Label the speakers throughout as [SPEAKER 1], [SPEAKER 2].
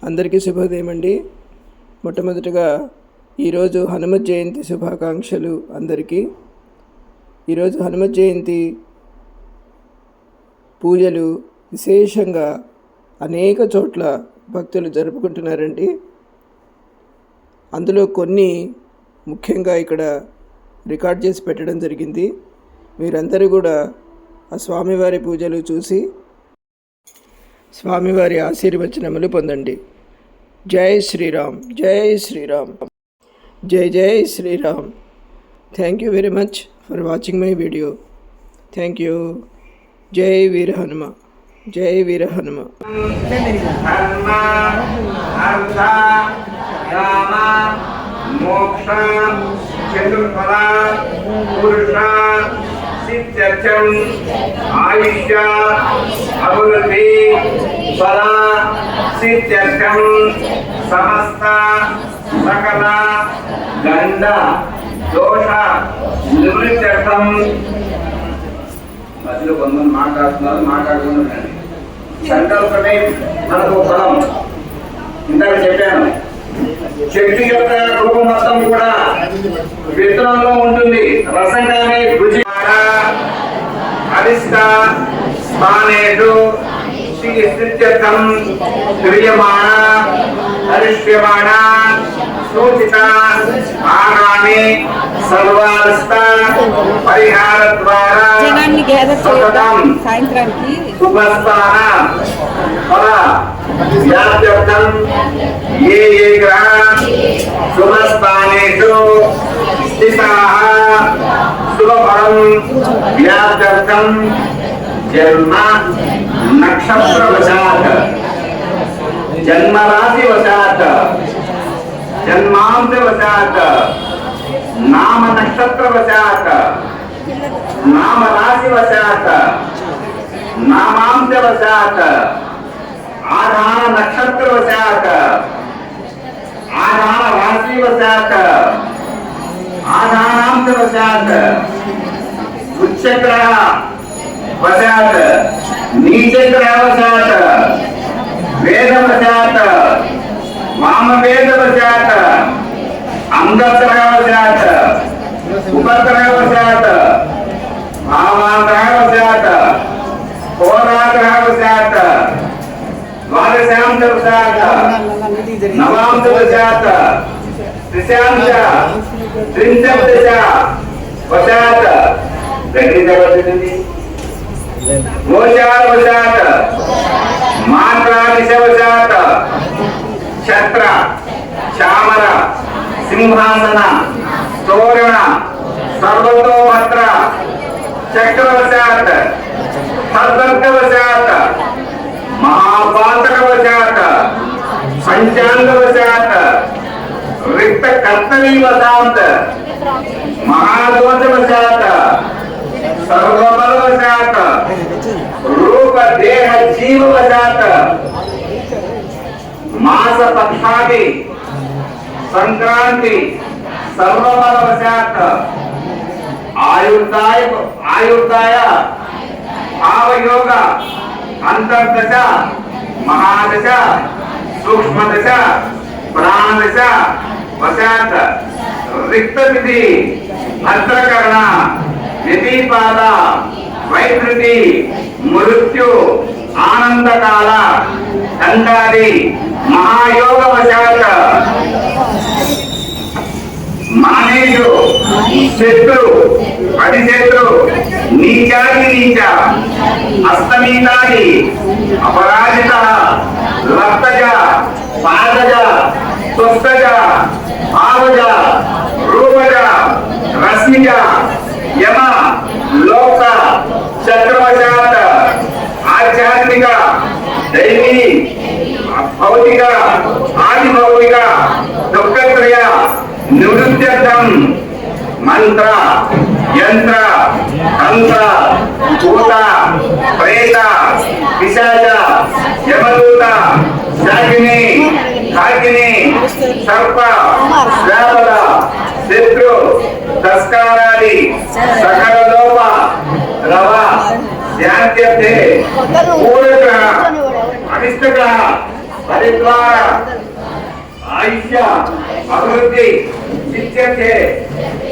[SPEAKER 1] అందరికీ శుభోదయం అండి. మొట్టమొదటిగా ఈరోజు హనుమత్ జయంతి శుభాకాంక్షలు అందరికీ. ఈరోజు హనుమత్ జయంతి పూజలు విశేషంగా అనేక చోట్ల భక్తులు జరుపుకుంటున్నారండి. అందులో కొన్ని ముఖ్యంగా ఇక్కడ రికార్డ్ చేసి పెట్టడం జరిగింది. మీరందరూ కూడా ఆ స్వామివారి పూజలు చూసి స్వామివారి ఆశీర్వచనములు పొందండి. జై శ్రీరామ్, జై శ్రీరామ్, జై జై Shriram. Thank you very much for watching my video. Thank you. జై వీర హనుమ, జై వీర హనుమ.
[SPEAKER 2] సిద్ధ్యర్థం ఆయుష్య అభివృద్ధి ఫల సిద్ధ్యర్థం సమస్త సకల గండ దోష నివృత్త్యర్థం. మధ్యలో కొంతమంది మాట్లాడుతున్నారు. సంకల్పమే మనకు ఫలం. ఇందాక చెప్పాను, శక్తి యొక్క రూపం మొత్తం కూడా విత్తనంలో ఉంటుంది. రసంగానే రుచి అరిష్ట స్థానేషు స్థిత్యర్థం క్రియమాణ హరిష్యమాణ సూచిత ఆగామి సర్వారిష్ట పరిహార ద్వారా
[SPEAKER 3] సాయంత్రానికి
[SPEAKER 2] ఉపస్థాన ఫల వ్యాప్త్యర్థం ఏ ఏ గ్రహ శుభస్థానేషు స్థితాః శుభఫలం వ్యాప్త్యర్థం జన్మ నక్షత్రవశాత్ జన్మరాశివశాత్ జన్మాంశవశాత్ నామ నక్షత్రవశాత్ నామ రాశివశాత్ నామాంశవశాత్ ఆధాన నక్షత్రవశాత్ ఆధాన రాశివశాత్ ఆధానాంశవశాత్ ఉచ్చగ్రహ వశాత్ నీచగ్రహవశాత్ వేదవశాత్ వామవేదవశాత్ అంగగ్రహవశాత్ ఉపగ్రహవశాత్ భావాగ్రహవశాత్ హోరాగ్రహవశాత్ ద్వాదశాంశవశాత్ నవాంశవశాత్ త్రిశాంశ త్రింశదశ వశాత్ గణితవశిని గోచారవశాత్ మాత్రాదిశవశాత్ ఛత్ర చామర సింహాసన తోరణ సర్వతోభద్ర చక్రవశాత్ సర్వర్గవశాత్ మహాపాతకవశాత్ పంచాంగవశాత్ రిక్త కర్తవీవశాత్ మహాదోషవశాత్ సర్వబలవశాత్ రూప దేహ జీవవశాత్ మాస పక్షాది సంక్రాంతి సర్వబలవశాత్ ఆయుర్దాయ భావయోగ అంతర్దశ మహాదశ సూక్ష్మదశ ప్రాణదశ వశాత్ రిక్తవిధి భద్రకరణ వ్యతిపాద వైకృతి మృత్యు ఆనందకాల దండాది మహాయోగ వశాత్ మానేషు శత్రు అధిశత్రు నీచాది నీచ అస్తమీతాది అపరాజిత లబ్ధజ పాదజ స్వస్థజ భావజ రూపజ రశ్మిజ యమ లోక చక్రవశాత్ ఆధ్యాత్మిక దైవీ భౌతిక ఆది భౌతిక దుఃఖత్రయ నివృత్త్యర్థం మంత్ర యంత్ర తంత్ర భూత ప్రేత పిశాచ యమదూత శాకిని కాకిని సర్ప శ్రావణ శత్రు తస్కారాది సకల లోప రవ శాంత్యర్థే పూర్వగ్రహ అనిష్టగ్రహ హరిద్వార ఆయుష్య అభివృద్ధి సిద్ధ్యర్థే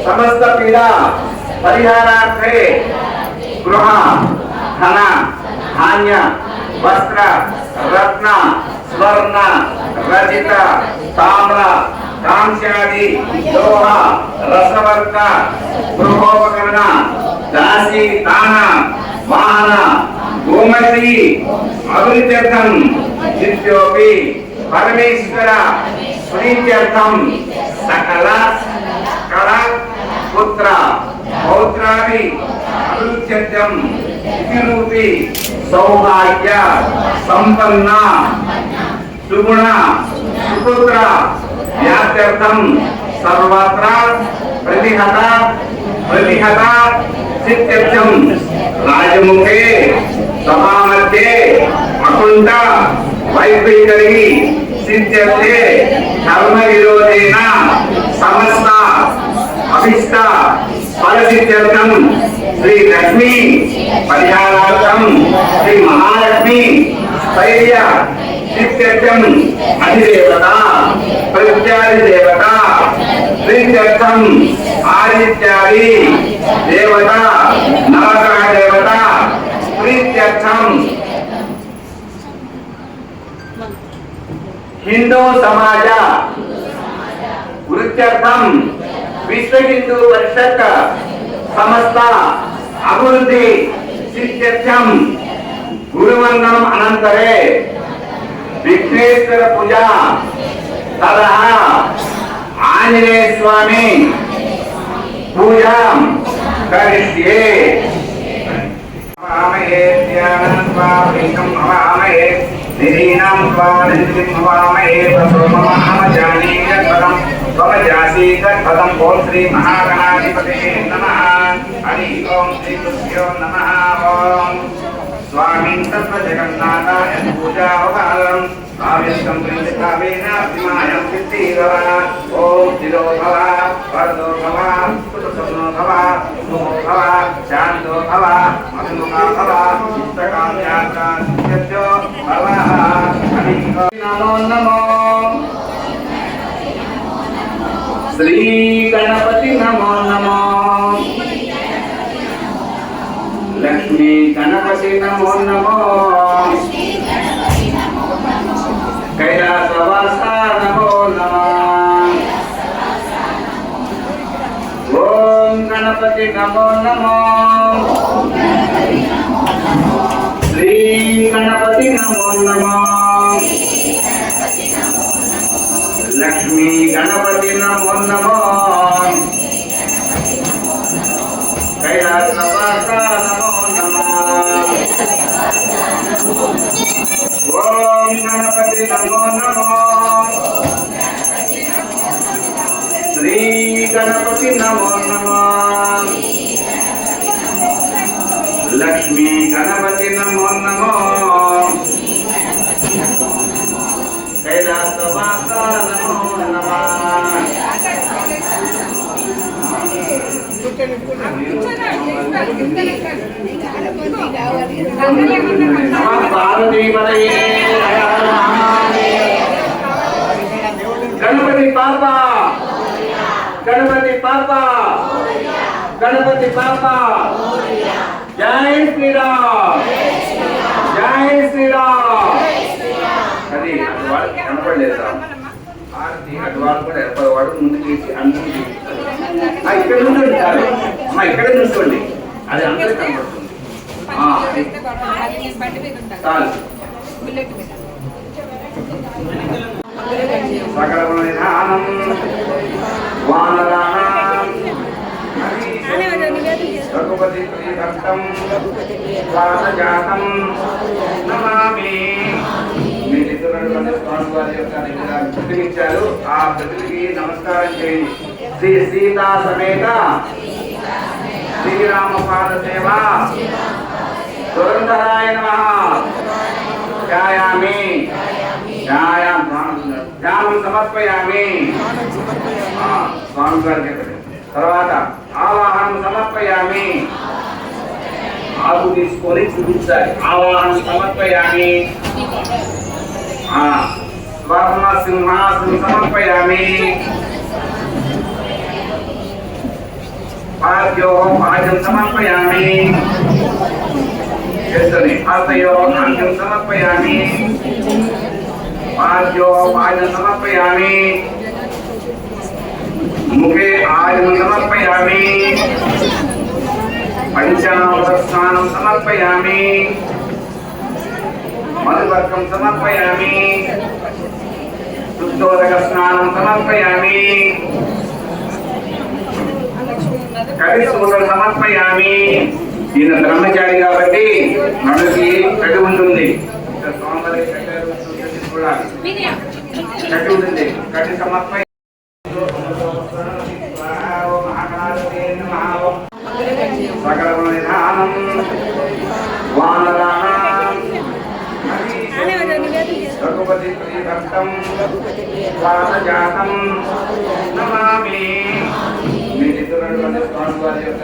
[SPEAKER 2] సమస్త పీడ పరిహారార్థే గృహ ధన ధాన్య వస్త్ర రత్న స్వర్ణ రజిత తామ్ర కాంస్యాది లోహ రసవర్గ గృహోపకరణ దాసి దాన వాహన గోమతి అభివృద్ధ్యర్థం నిత్యోపి పరమేశ్వర ప్రీత్యర్థం సకల కళ పుత్ర పౌత్రాది అభివృద్ధ్యర్థం విరూపి సౌభాగ్య సంపన్న సుగుణ సుపుత్ర వ్యాప్త్యర్థం సర్వత్ర ప్రతిహత సిద్ధ్యర్థం రాజముఖే సభామధ్యే అకుంఠ వైభైతరి సిద్ధ్యర్థే ధర్మ విరోధేన సమస్త అభిష్ట ఫలసిద్ధ్యర్థం శ్రీ లక్ష్మీ పరిహారార్థం శ్రీ మహాలక్ష్మి స్థైర్య సిద్ధ్యర్థం అధిదేవత ప్రత్యాధిదేవత ప్రీత్యర్థం ఆదిత్యాది దేవత నవగ్రహ దేవత ప్రీత్యర్థం హిందూ సమాజ వృత్యర్థం విశ్వ హిందూ పరిషత్ సమస్త అభివృద్ధి సిద్ధ్యర్థం గురువందనం అనంతరే విఘ్నేశ్వర పూజ తదహ ఆంజనేయ స్వామి పూజాం కరిష్యే. అవామహే ధ్యానం స్వామికం అవామహే నిధీనాం స్వానిధిం అవామహే వసోమమహమ జానీయత్పదం త్వమజాసీకత్పదం. ఓం శ్రీ మహాగణాధిపతయే నమః. హరి ఓం శ్రీ గురుభ్యో నమః. ఓం స్వామిన్ తత్వజగన్నాథాయ పూజావకాలం ఆవ్యక్తం ప్రీతిభావేన అభిమాయం సిద్ధిరవ. ఓం స్థిరో భవ వరదో భవ సుఖసంో భవ సుఖో భవ శాంతో భవ అభిముఖా భవ ఇష్టకామ్యార్థో భవ. హరి నమో నమో. శ్రీ గణపతి నమో నమో. లక్ష్మీ గణపతి నమో నమో. కైలాసవాస నమో నమః. ఓం గణపతి నమో నమో. శ్రీ గణపతి నమో నమో. లక్ష్మీ గణపతి నమో నమో. కైలాసవాస నమో నమః. ఓం గణపతి నమో నమో. శ్రీ గణపతి నమో నమో. లక్ష్మీ గణపతి నమో నమో. కైలాసవాస నమో నమః. గణపతి పాప గణపతి పాప గణపతి పాప. జై శ్రీరామ్ జై శ్రీరామ్. అది అటువాడు కనపడలేదు. ఆరతి అటువాడు కూడా ఎప్పటివాడు ముందుకు వేసి అందరూ ఇక్కడ నుంచోండి. అమ్మా ఇక్కడే చూసుకోండి. అది అందరూ కనపడుతుంది. చాలు. సకల విధానం వానరాణం రఘుపతి ప్రియభక్తం వాదజాతం నమామి. మీ ఇతరులు స్వామి వారి యొక్క ప్రతినిచ్చారు. ఆ ప్రతికి నమస్కారం చేయండి. శ్రీ సీతా సమేత శ్రీరామపాద సేవ దురంధరాయ నమః. ధ్యాయామి ధ్యానం సమర్పయామి. స్వామి గారు చెప్పండి. తర్వాత ఆవాహనం సమర్పయామి. ఆకు తీసుకొని చూపించాలి. ఆవాహనం సమర్పయామి. స్వర్ణ సింహాసనం సమర్పయామి పాద్యో భాగ్యం సమర్పయామి హస్తయో భాగ్యం సమర్పయామి పాద్యో భాగ్యం సమర్పయామి ముఖే ఆయుధం సమర్పయామి పంచామృత స్నానం సమర్పయామి మధువర్గం సమర్పయామి శుద్ధోదక స్నానం సమర్పయామి కవిసూత్రం సమర్పయామి. ఈయన బ్రహ్మచారి కాబట్టి మనకి కటి ఉంటుంది, స్వామివారి కూడా కటి ఉంటుంది. కటి సమర్పయ సకల నిధానం వానరాణం రఘుపతి ప్రియభక్తం వానజాతం నమామి. మీ ఇతరులు స్వామివారి యొక్క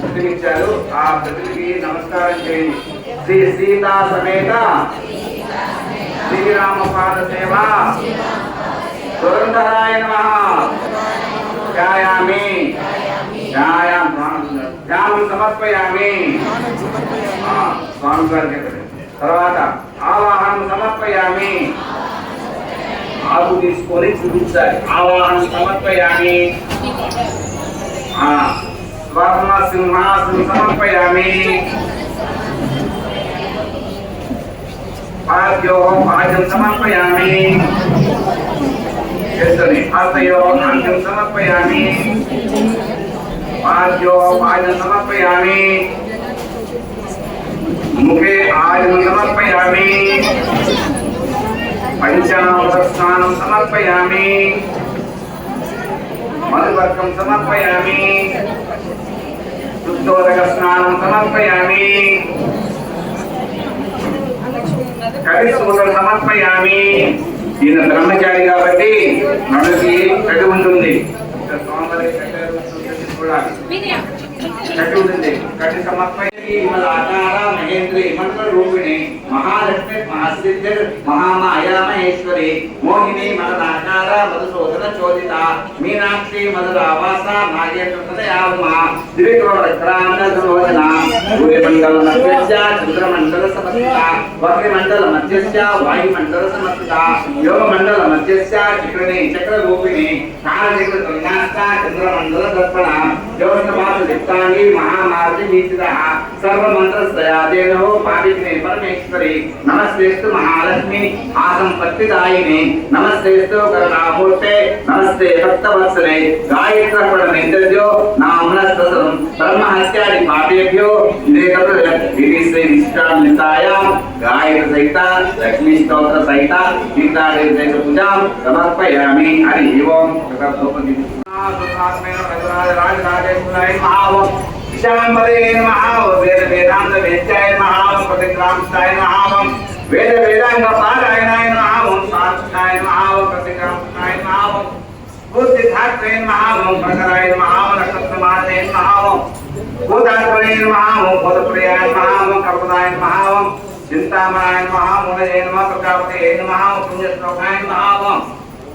[SPEAKER 2] ప్రతినిచ్చారు, ఆ ప్రతికి నమస్కారం చేయండి. శ్రీ సీతా సమేత శ్రీరామపాద సేవ దురంధరాయ నమః. ధ్యాయామి ధ్యానం సమర్పయామి. స్వామి గారికి తర్వాత ఆవాహనం సమర్పయామి. ఆకు తీసుకొని చూపించాలి. ఆవాహనం సమర్పయామి. స్వర్ణ సింహాసనం సమర్పయామి. పాద్యో భాగ్యం సమర్పయామి. హస్తయో భాగ్యం సమర్పయామి. పాద్యో భాగ్యం సమర్పయామి. ముఖే ఆయుధం సమర్పయామి. పంచామృత స్నానం సమర్పయామి. మధువర్గం సమర్పయామి. శుద్ధోదక స్నానం సమర్పయామి. కవిసూత్రం సమర్పయామి. ఈయన బ్రహ్మచారి కాబట్టి మనకి కటి ఉంటుంది, స్వామివారి కూడా కటి ఉంటుంది. కటి సమర్పయ మహేంద్రి మంత్ర రూపిణి మహాలక్ష్మి మహాసిద్ధి మహామాయా మహేశ్వరి మోహిని మదనాకార మధుసూదన చోదిత మీనాక్షి మధురావాస నాగేంద్రయామ దివిక్రమణ సూర్యమండల మధ్యస్య చంద్రమండల సమస్థిత వక్రమండల మధ్యస్య వాయుమండల సమస్థిత యోగమండల మధ్యస్య చక్రణి చక్ర రూపిణి కాలచక్ర వినాశ చంద్రమండల దర్పణ యోగవాస దిక్తాంగి మహామార్గి నీతిద సర్వమంత్రస్యాదేనో పావిత్రే పరమేశ్వరి నమస్తేస్తు మహాలక్ష్మి ఆసంపత్తిదాయిని నమస్తేస్తు కరుణామూర్తే నమస్తే భక్తవత్సలే గాయత్రపడమేంద్రజో నామ్నస్తసం బ్రహ్మహత్యాది పాపేభ్యో విశిష్టాన్వితాయాం గాయత్ర సహిత లక్ష్మీ స్తోత్ర సహిత గీతాదేవి సహిత పూజాం సమర్పయామి. హరి ఓం. శాంబరే నమః. వేద వేదాంత వేద్యాయ నమః. ప్రతిగ్రామస్థాయ నమః. వేద వేదాంగ పారాయణాయ నమః. శాస్త్రాయ నమః. ప్రతిగ్రామస్థాయ నమః. బుద్ధిధాత్రే నమః. భగరాయ నమః. నక్షత్రమాతే నమః. భూతాత్మనే నమః. భూతప్రియాయ నమః. కల్పదాయ నమః. చింతామణాయ నమః. మూలయే నమః. ప్రజాపతయే నమః. పుణ్యశ్లోకాయ నమః.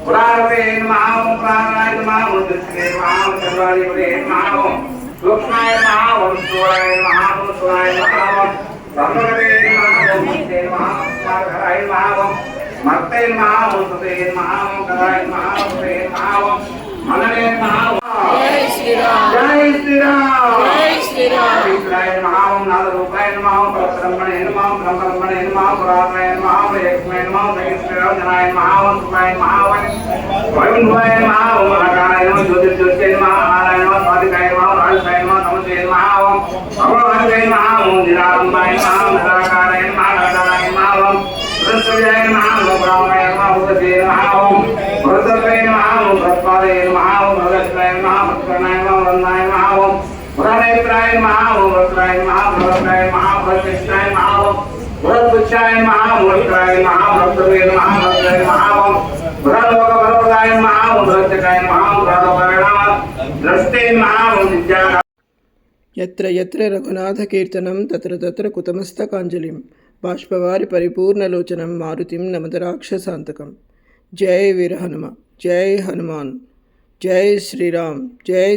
[SPEAKER 2] పురాణే నమః. పురాణాయ నమః. దృష్టినే నమః. చంద్రాధిపతయే నమః. సూక్ష్మాయ నమః. స్థూలాయ నమః. స్థూలాయ నమః. సర్వగతే నమః. ముక్తే నమః. స్వాధరాయ నమః. మత్తే నమః. సుతే నమః. కరాయ నమః. సుతే నమః. మననే నమః. జై శ్రీరామ్. జై శ్రీరామ్. జై శ్రీరామ్. శ్రీరాయ నమః. నాదరూపాయ నమః. పరబ్రహ్మణే నమః. బ్రహ్మణే నమః. పురాణాయ నమః. యజ్ఞాయ నమః. శ్రీరాజనాయ నమః. సుతాయ నమః. వైకుంఠాయ నమః. మహాకాయ నమః. జ్యోతిర్జ్యోతిర్జయ నమః. ఆరాయ నమః. స్వాదికాయ నమః. రాజసాయ నమః. తమసే నమః. అమరాయ నమః. నిరాలంబాయ నమః. నిరాకారాయ నమః. రాజాయ నమః. రుద్రజయ నమః. బ్రహ్మణే నమః. ఉదతే నమః. వృద్ధయ నమః. భక్తాయ నమః. భగవత్యాయ నమః. భక్తాయ నమః. వందాయ నమః. పురాణేత్రాయ నమః. వృత్రాయ నమః. భగవత్యాయ నమః. భగవత్యాయ నమః. వృత్పుచ్ఛాయ నమః. వృత్రాయ నమః. భక్తవే నమః. భక్తాయ నమః. పురాలోక వరప్రదాయ నమః. వృత్తికాయ నమః. పురాలోకాయ నమః. ద్రష్టే నమః. విద్యా
[SPEAKER 1] యత్ర యత్ర రఘునాథకీర్తనం తత్ర తత్ర కుతమస్తకాంజలిం బాష్పవారి పరిపూర్ణలోచనం మారుతిం నమత రాక్షసాంతకం. జై వీర హనుమ, జై హనుమాన్, జై శ్రీరామ్, జై